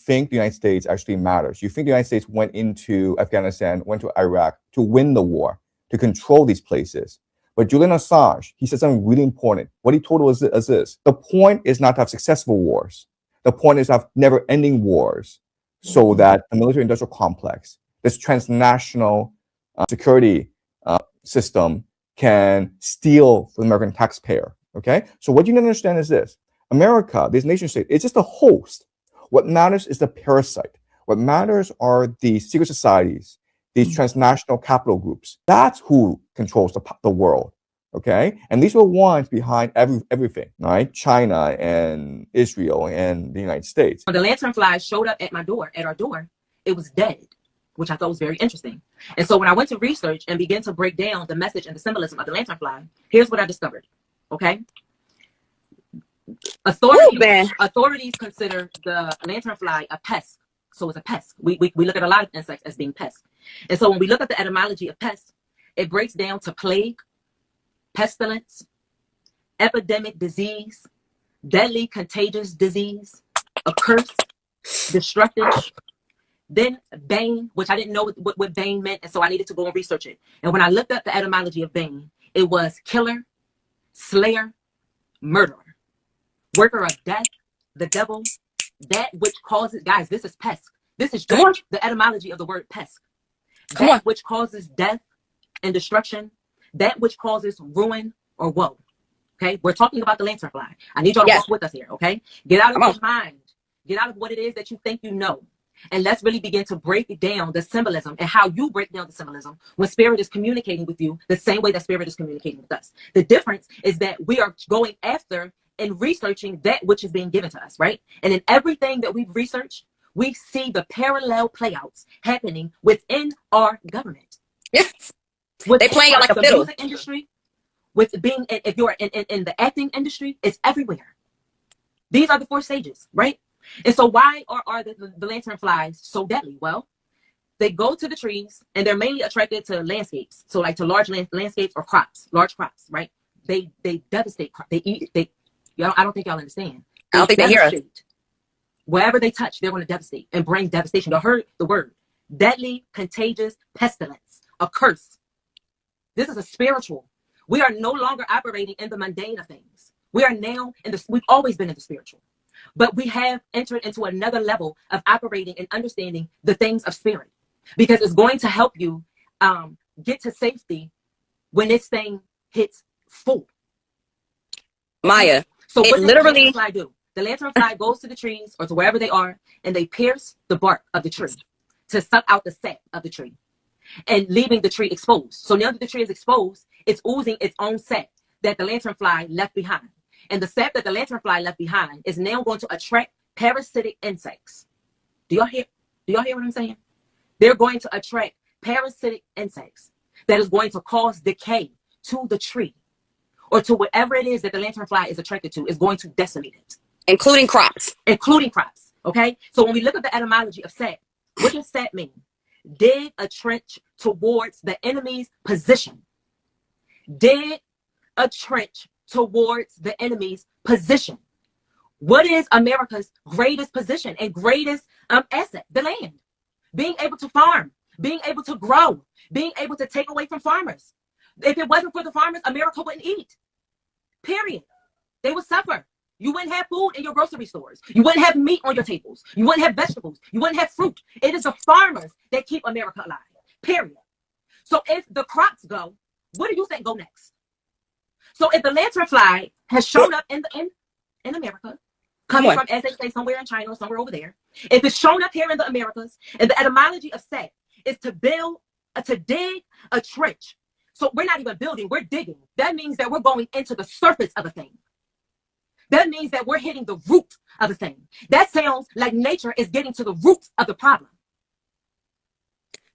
think the United States actually matters. You think the United States went into Afghanistan, went to Iraq to win the war, to control these places. But Julian Assange, he said something really important. What he told us is this: the point is not to have successful wars. The point is to have never-ending wars, so that the military-industrial complex, this transnational security system, can steal from the American taxpayer. Okay, so what you need to understand is this: America, this nation state, is just a host. What matters is the parasite. What matters are the secret societies, these transnational capital groups. That's who controls the world. Okay, and these were ones behind everything, right? China and Israel and the United States. When the lanternfly showed up at our door, it was dead, which I thought was very interesting. And so when I went to research and began to break down the message and the symbolism of the lanternfly, here's what I discovered. Okay, authorities consider the lanternfly a pest. So it's a pest. We look at a lot of insects as being pests. And so when we look at the etymology of pest, it breaks down to plague, pestilence, epidemic disease, deadly contagious disease, a curse, destructive. Then bane, which I didn't know what bane meant, and so I needed to go and research it. And when I looked up the etymology of bane, it was killer, slayer, murderer, worker of death, the devil, that which causes, guys, this is pest. This is just the etymology of the word pest. That which causes death and destruction, that which causes ruin or woe. Okay, we're talking about the lanternfly. I need y'all to walk with us here. Okay, get out of your mind, get out of what it is that you think you know, and let's really begin to break down the symbolism and how you break down the symbolism when spirit is communicating with you the same way that spirit is communicating with us. The difference is that we are going after and researching that which is being given to us, right? And in everything that we've researched, we see the parallel playouts happening within our government. Yes, they playing like a fiddle. Music industry, with being, if you're in the acting industry, it's everywhere. These are the 4 stages, right? And so why are the lanternflies so deadly? Well, they go to the trees and they're mainly attracted to landscapes. So like to large landscapes or crops, large crops, right? They devastate, they eat, I don't think y'all understand. I don't think they hear us. Wherever they touch, they're going to devastate and bring devastation. You heard the word: deadly, contagious, pestilence, a curse. This is a spiritual. We are no longer operating in the mundane of things. We are now we've always been in the spiritual, but we have entered into another level of operating and understanding the things of spirit, because it's going to help you get to safety when this thing hits full. Maya, so what does the lanternfly do? The lanternfly goes to the trees or to wherever they are, and they pierce the bark of the tree to suck out the sap of the tree and leaving the tree exposed. So now that the tree is exposed, it's oozing its own sap that the lanternfly left behind. And the sap that the lanternfly left behind is now going to attract parasitic insects. Do y'all hear what I'm saying? They're going to attract parasitic insects that is going to cause decay to the tree, or to whatever it is that the lanternfly is attracted to, is going to decimate it. Including crops. Including crops, okay? So when we look at the etymology of sap, what does sap mean? Dig a trench towards the enemy's position. Dig a trench towards the enemy's position. What is America's greatest position and greatest asset? The land. Being able to farm, being able to grow, being able to take away from farmers. If it wasn't for the farmers, America wouldn't eat. Period. They would suffer. You wouldn't have food in your grocery stores. You wouldn't have meat on your tables. You wouldn't have vegetables. You wouldn't have fruit. It is the farmers that keep America alive. Period. So if the crops go, what do you think go next? So if the lanternfly has shown up in America, coming from, as they say, somewhere in China or somewhere over there, if it's shown up here in the Americas, and the etymology of sap is to dig a trench. So we're not even building, we're digging. That means that we're going into the surface of a thing. That means that we're hitting the root of a thing. That sounds like nature is getting to the root of the problem.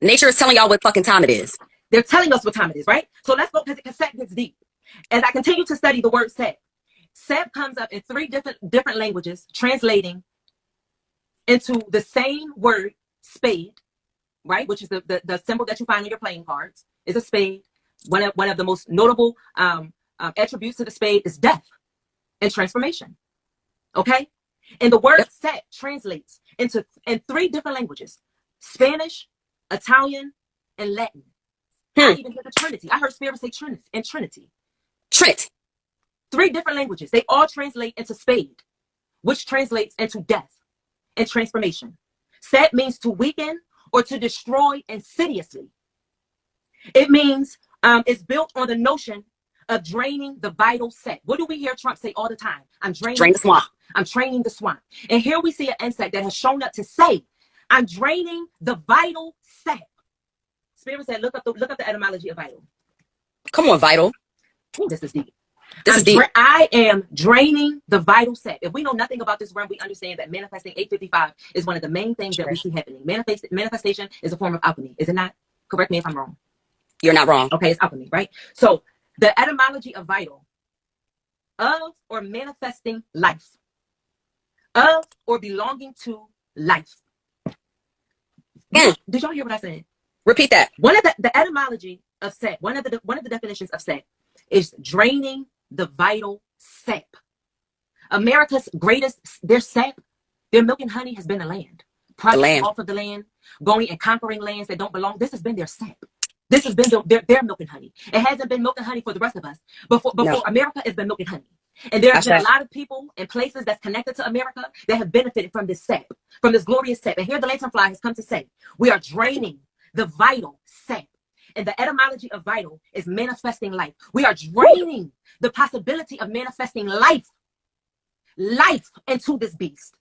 Nature is telling y'all what fucking time it is. They're telling us what time it is, right? So let's go, because sap gets deep. As I continue to study the word sap, sap comes up in 3 different languages, translating into the same word, spade, right? Which is the symbol that you find on your playing cards, is a spade. One of the most notable attributes of the spade is death and transformation. Okay? And the word sap translates in 3 different languages: Spanish, Italian, and Latin. I even heard the Trinity. I heard Spirit say Trinity and Trinity. Trinity. 3 different languages. They all translate into spade, which translates into death and transformation. Set means to weaken or to destroy insidiously. It means it's built on the notion of draining the vital set. What do we hear Trump say all the time? I'm draining the swamp. I'm training the swamp. And here we see an insect that has shown up to say, I'm draining the vital set. Spirit said, look up the etymology of vital. Come on, vital. Ooh, this is deep. This is deep. I am draining the vital set. If we know nothing about this realm, we understand that manifesting 855 is one of the main things that we see happening. Manifestation is a form of alchemy, is it not? Correct me if I'm wrong. You're not wrong. Okay, it's alchemy, right? So the etymology of vital, of or manifesting life, of or belonging to life. Did y'all hear what I said? Repeat that. One of the etymology of set, one of the definitions of set is draining the vital sap. America's greatest, their sap, their milk and honey has been the land. Products off of the land, going and conquering lands that don't belong. This has been their sap. This has been their milk and honey. It hasn't been milk and honey for the rest of us. Before America has been milk and honey. And there have been a lot of people and places that's connected to America that have benefited from this sap, from this glorious sap. And here the lanternfly has come to say, we are draining the vital sap. And the etymology of vital is manifesting life. We are draining the possibility of manifesting life into this beast.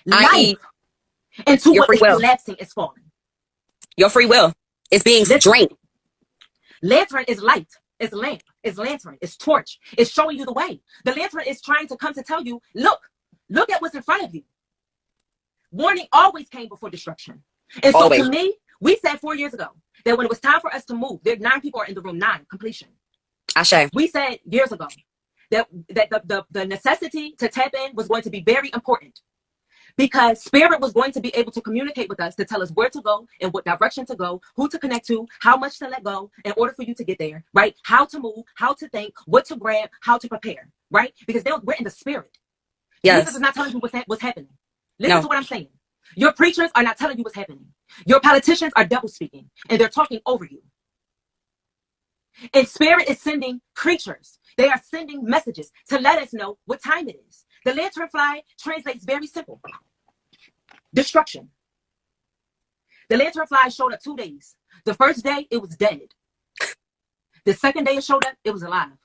Life into what is collapsing, is falling. Your free will is being drained. Lantern is light. It's lamp. It's lantern. It's torch. It's showing you the way. The lantern is trying to come to tell you, look at what's in front of you. Warning always came before destruction. And so to me, we said 4 years ago that when it was time for us to move, there 9 people are in the room, 9, completion. Ashe. We said years ago that the necessity to tap in was going to be very important, because spirit was going to be able to communicate with us to tell us where to go and what direction to go, who to connect to, how much to let go in order for you to get there, right? How to move, how to think, what to grab, how to prepare, right? Because we're in the spirit. Yes. Jesus is not telling you what's happening. Listen to what I'm saying. Your preachers are not telling you what's happening. Your politicians are double speaking and they're talking over you. And spirit is sending creatures. They are sending messages to let us know what time it is. The lanternfly translates very simple. Destruction. The lanternfly showed up 2 days. The first day, it was dead. The second day it showed up, it was alive.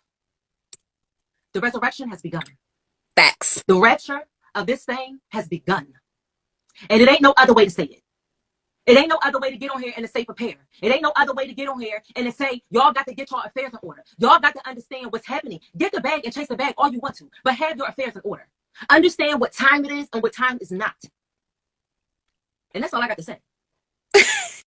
The resurrection has begun. Facts. The rapture of this thing has begun. And it ain't no other way to say it. It ain't no other way to get on here and to say prepare. It ain't no other way to get on here and to say, y'all got to get your affairs in order. Y'all got to understand what's happening. Get the bag and chase the bag all you want to, but have your affairs in order. Understand what time it is and what time is not. And that's all I got to say.